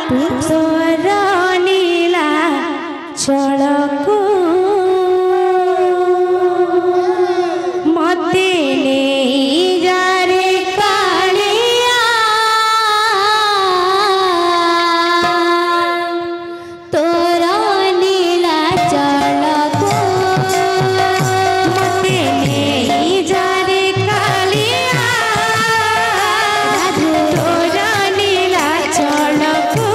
तोर नीला चलको मते नहीं जा रे कालिया तोर नीला चलको मते नहीं जा रे कालिया तोर नीला चलको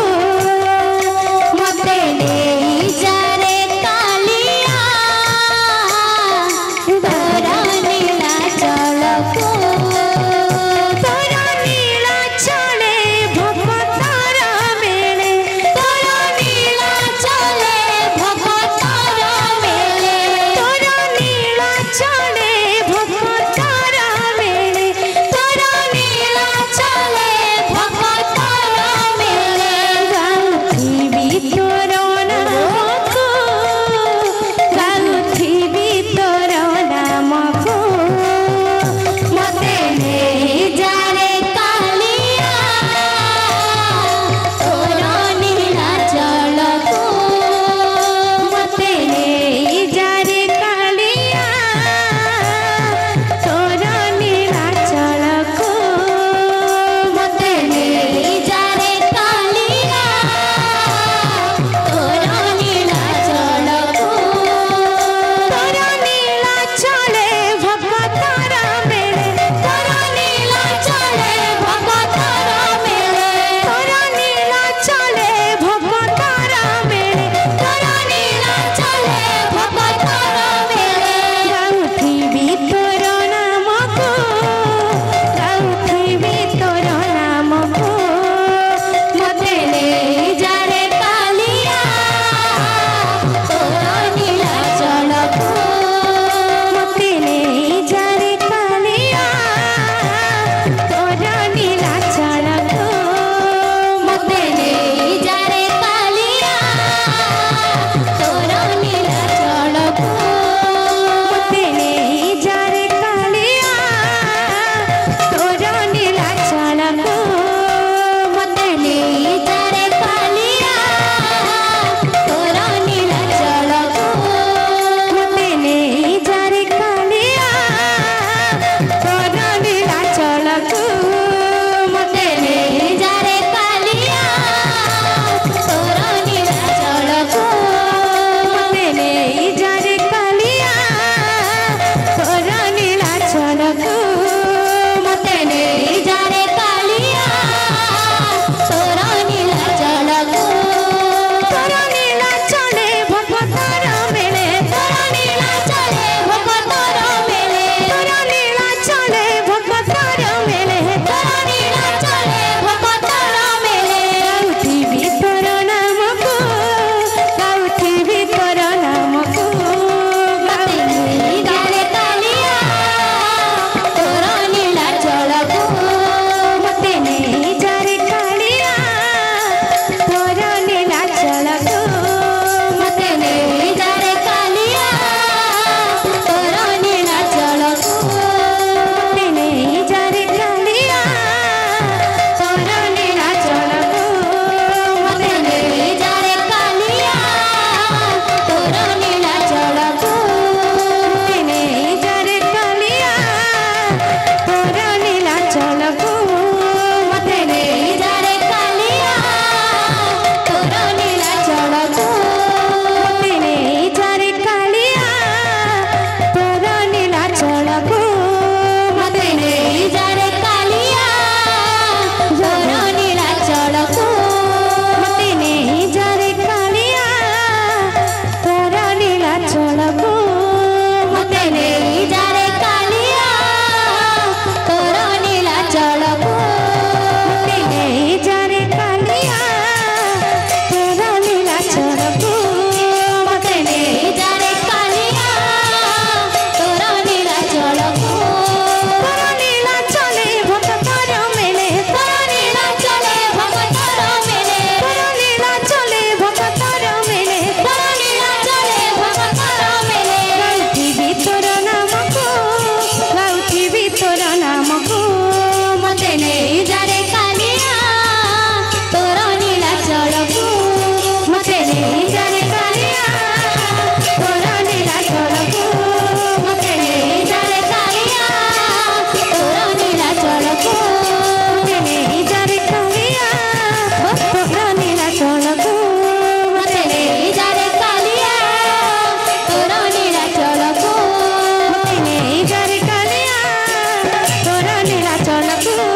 चलकू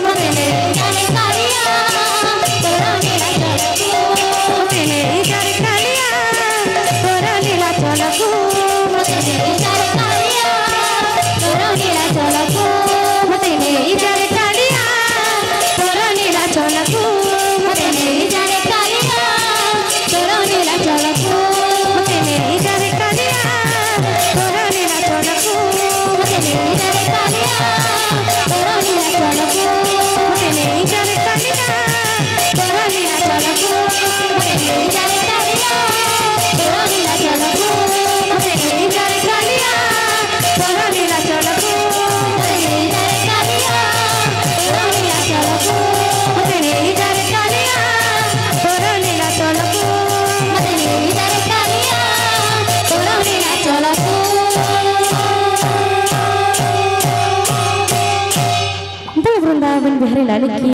मते ले जाने कालिया तोरा नीला चलकू मते ले जाने कालिया तोरा नीला चलकू मते ले जाने कालिया तोरा नीला चलकू मते ले जाने कालिया तोरा नीला चलकू मते ले जाने कालिया तोरा नीला चलकू मते ले जाने कालिया तोरा नीला चलकू मते ले जाने कालिया तोरा नीला चलकू मते ले जाने कालिया तोरा नीला चलकू मते ले जाने कालिया तोरा नीला चलकू मते ले जाने कालिया तोरा नीला चलकू मते ले जाने कालिया तोरा नीला चलकू मते ले जाने कालिया तोरा नीला चलकू मते ले जाने कालिया तोरा नीला चलकू। वृंदावन बिहारी लाल की